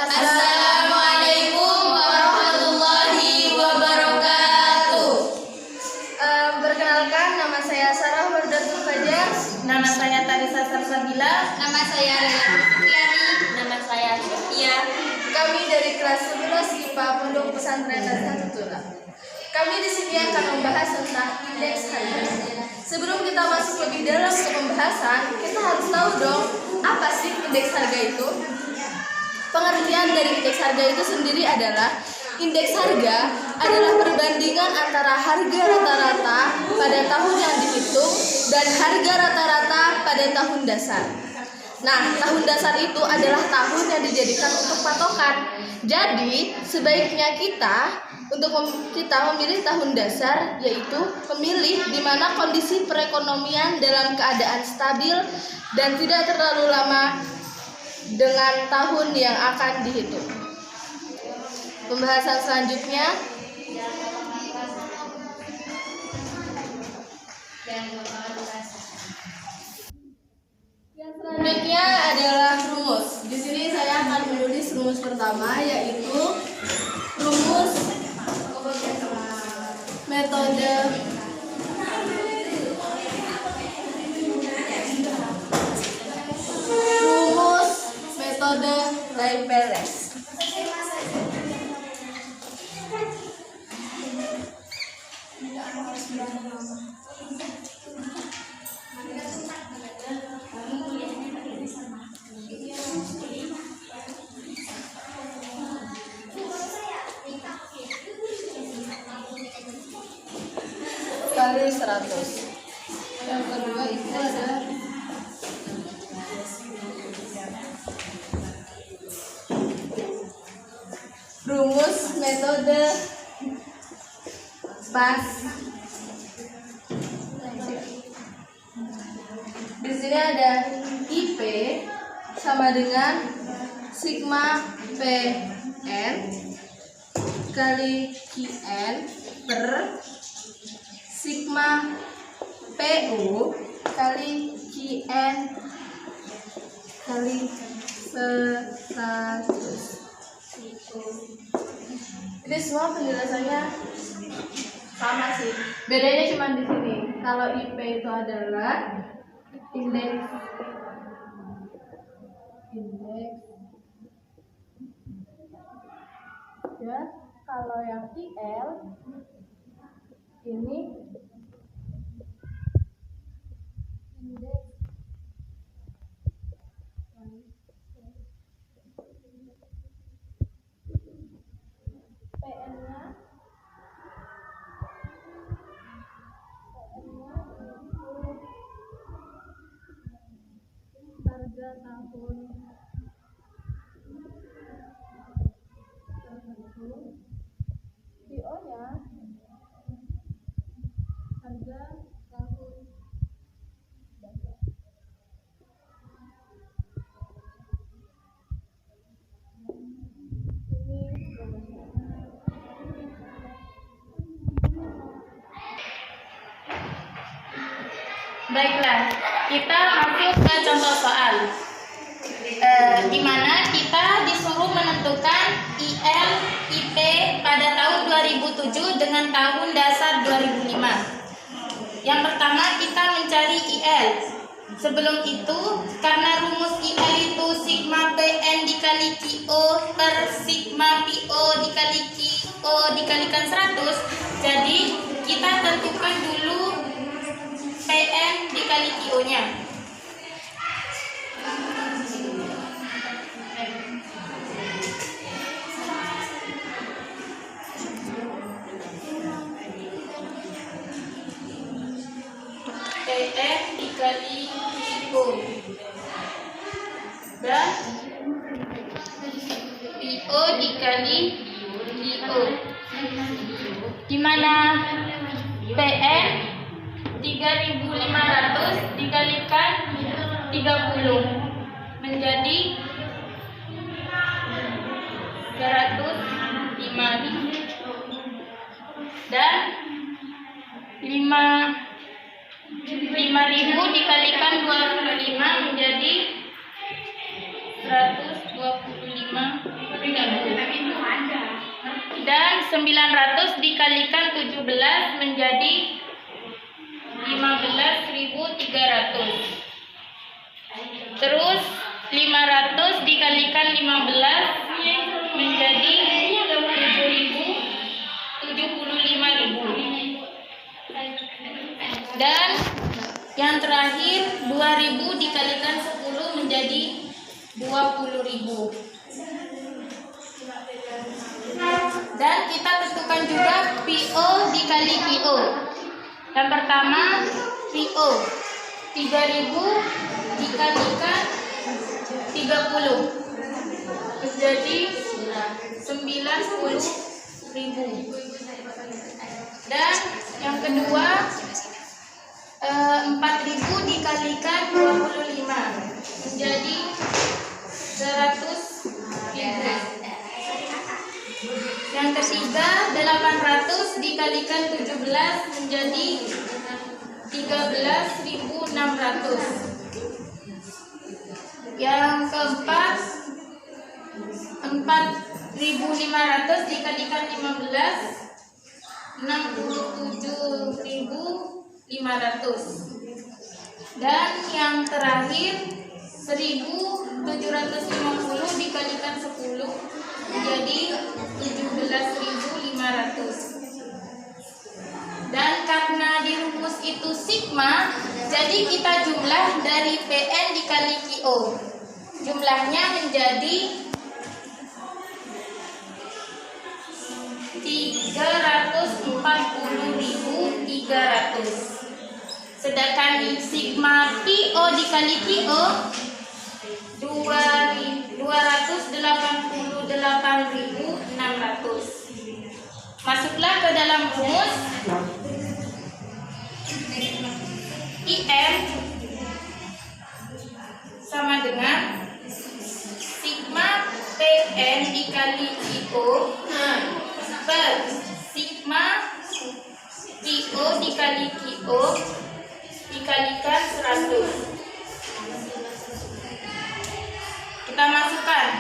Assalamualaikum warahmatullahi wabarakatuh. Perkenalkan, nama saya Sarah Wardatul Fajar. Nama saya Tarisa Sarsabila. Nama saya Lela Fitriani. Nama saya Sofia. Kami dari kelas 11 IPA Pondok Pesantren Nazhatul Tula. Kami di sini akan membahas tentang indeks harga. Sebelum kita masuk lebih dalam ke pembahasan, kita harus tahu dong, apa sih indeks harga itu? Pengertian dari indeks harga itu sendiri adalah indeks harga adalah perbandingan antara harga rata-rata pada tahun yang dihitung dan harga rata-rata pada tahun dasar. Nah, tahun dasar itu adalah tahun yang dijadikan untuk patokan. Jadi, sebaiknya kita memilih tahun dasar, yaitu memilih di mana kondisi perekonomian dalam keadaan stabil dan tidak terlalu lama dengan tahun yang akan dihitung. Pembahasan selanjutnya, adalah rumus. Di sini saya akan menulis rumus pertama, yaitu rumus metode Rayleigh-Perez. Kali 100. Yang kedua itu ada rumus metode pas. Di sini ada IP sama dengan sigma PN kali QN per sigma PU kali QN kali 100. Ini semua penjelasannya sama sih. Bedanya cuma di sini. Kalau IP itu adalah indeks ya. Kalau yang IL ini indeks PN-nya harga tahun tertentu. PO-nya harga tahun dasar. Baiklah, kita masuk ke contoh soal. Di mana kita disuruh menentukan IL, IP pada tahun 2007 dengan tahun dasar 2005. Yang pertama kita mencari IL. Sebelum itu, karena rumus IL itu sigma PN dikali QO per sigma PO dikali QO dikalikan 100, jadi kita tentukan dulu PN dikali QO-nya. PN dikali QO dan PO dikali QO, di mana PN 3.500 dikalikan 30 menjadi 105.000 dan 5.000 dikalikan 25 menjadi 120. Dan 900 dikalikan 17 menjadi 15.300. Terus 500 dikalikan 15 menjadi 75.000. Dan yang terakhir 2.000 dikalikan 10 menjadi 20.000. Dan kita tentukan juga PO dikali QO. Yang pertama PO 3.000 dikalikan 30 menjadi 90.000. Dan yang kedua 4.000 dikalikan 25 menjadi 100.000. Yang ketiga 800 dikalikan 17 menjadi 13.600. Yang keempat 4.500 dikalikan 15 67.500. Dan yang terakhir 1.750 dikalikan 10 menjadi 17.500. Dan karena di rumus itu sigma, jadi kita jumlah dari PN dikali QO. Jumlahnya menjadi 340.300. Sedangkan sigma PO dikali QO 288.600. Masuklah ke dalam rumus. IM sama dengan sigma PN dikali QO per sigma QO dikali QO dikalikan 100. Kita masukkan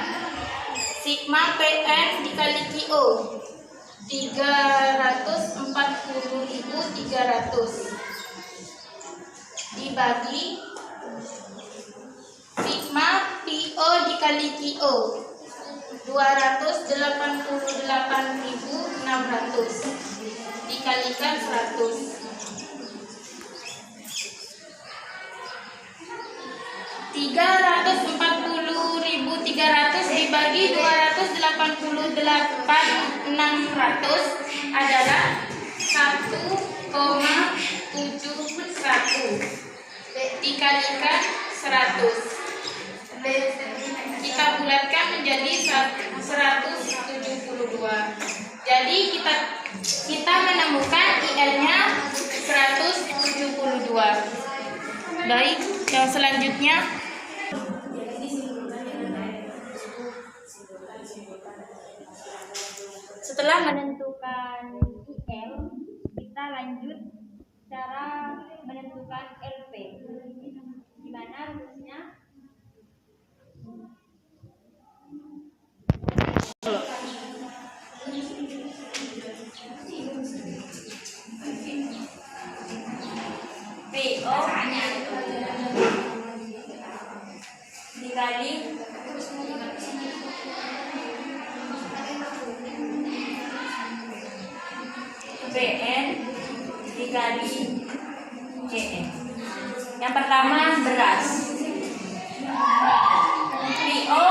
sigma PN dikali QO 340.300 dibagi sigma PO dikali QO 288.600 dikalikan 100. 340.300 dibagi 288.600 adalah 1,71 dikalikan 100. Kita bulatkan menjadi 172. Jadi kita menemukan IL-nya 172. Baik, yang selanjutnya setelah menentukan IL, kita lanjut cara menentukan LP. Gimana rumusnya? PO dikali PN dikali CN. Yang pertama beras. PO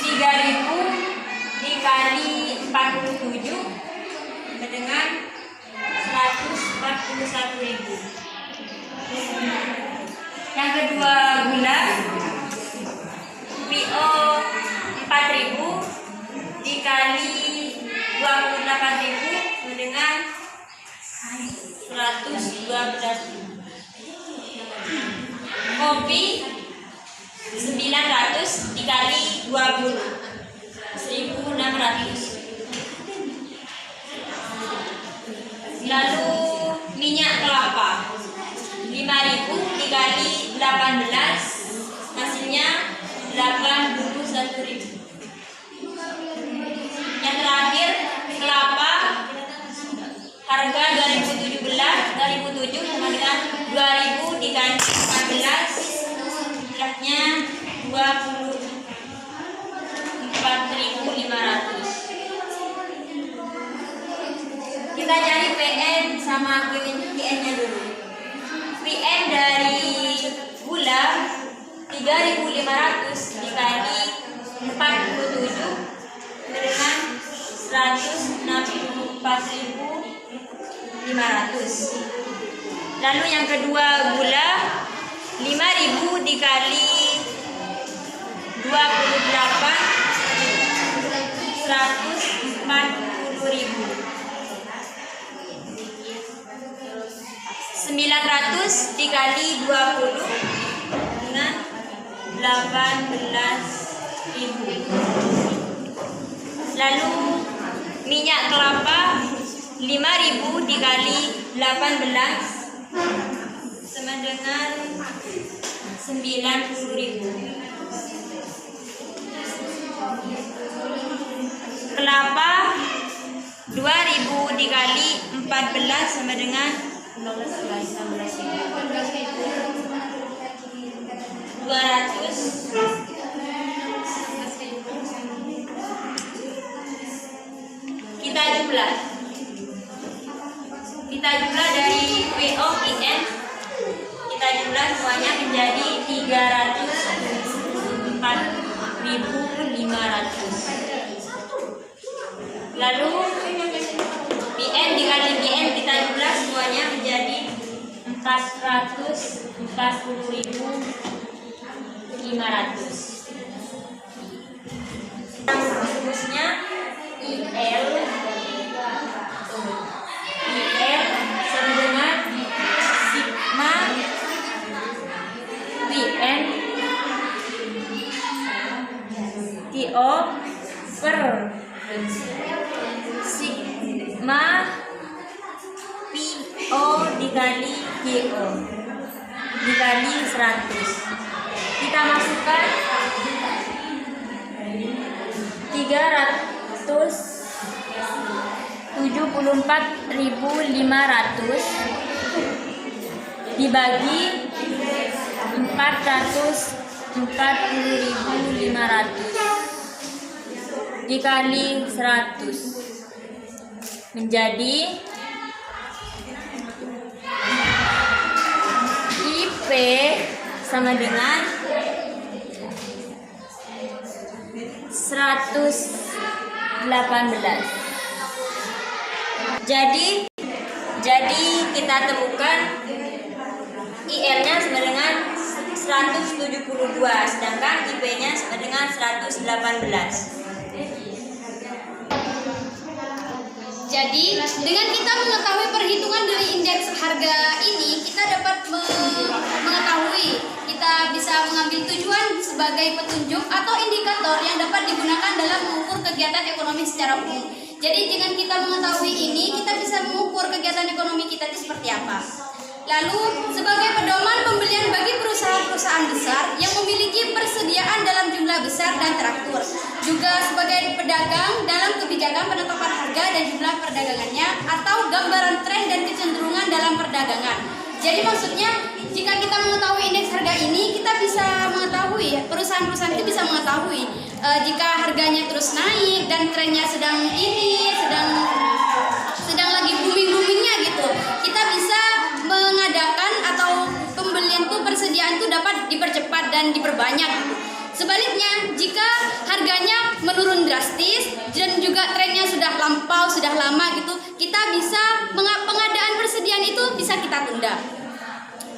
3.000 dikali 47 dengan 141.000. Yang kedua gula. PO 4.000 dikali 28.000 dengan 112.000. Kopi 900 dikali 20 1.600. Lalu minyak kelapa 5.000 dikali 18 hasilnya 81.000. harga 2007 sama dengan 2000 dikali 14, jumlahnya 24.500. Kita cari PN sama QN-nya dulu. PN dari gula 3.500 dikali 47 dengan 164.500. Lalu yang kedua gula 5.000 dikali 28 140.000. 900 dikali 20 dengan 18.000. Lalu minyak kelapa 5.000 dikali 18 sama dengan 90.000. Kelapa 2.000 dikali 14 sama dengan 200. Kita jumlah dari PO IN, kita jumlah semuanya menjadi 304.500. Lalu PN dikali PN kita jumlah semuanya menjadi 440.500. Rumusnya IL sama dengan sigma PN TO per sigma PO dikali GO dikali 100. Kita masukkan 374.500 dibagi 440.500 dikali 100 menjadi IP sama dengan 118. Jadi kita temukan IL-nya sama dengan 172, sedangkan IP-nya sama dengan 118. Jadi, dengan kita mengetahui perhitungan dari indeks harga ini, kita dapat mengetahui, kita bisa mengambil tujuan sebagai petunjuk atau indikator yang dapat digunakan dalam mengukur kegiatan ekonomi secara umum. Jadi, dengan kita mengetahui ini, kita bisa mengukur kegiatan ekonomi kita itu seperti apa. Lalu, sebagai pedoman pembelian bagi perusahaan-perusahaan besar yang memiliki persediaan dalam jumlah besar dan teratur. Juga sebagai pedagang dalam kebijakan penetapan harga dan jumlah perdagangannya atau gambaran tren dan kecenderungan dalam perdagangan. Jadi maksudnya, jika kita mengetahui indeks harga ini, kita bisa mengetahui, perusahaan-perusahaan itu bisa mengetahui jika harganya terus naik dan trennya sedang lagi booming-boomingnya gitu. Kita bisa mengadakan atau pembelian tuh persediaan tuh dapat dipercepat dan diperbanyak gitu. Sebaliknya, jika harganya menurun drastis dan juga trennya sudah lampau, sudah lama gitu, kita bisa pengadaan persediaan itu bisa kita tunda.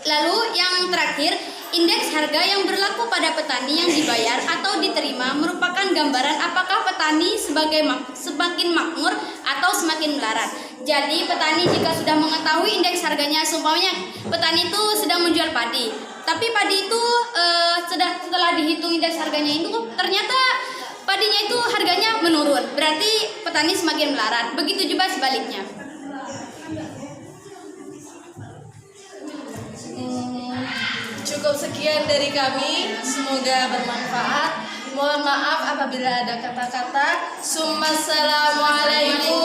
Lalu yang terakhir, indeks harga yang berlaku pada petani yang dibayar atau diterima merupakan gambaran apakah petani semakin makmur atau semakin melarat. Jadi petani jika sudah mengetahui indeks harganya, seumpamanya petani itu sedang menjual padi, tapi padi itu setelah dihitung indeks harganya itu ternyata padinya itu harganya menurun, berarti petani semakin melarat. Begitu juga sebaliknya. Cukup sekian dari kami, semoga bermanfaat. Mohon maaf apabila ada kata-kata. Assalamualaikum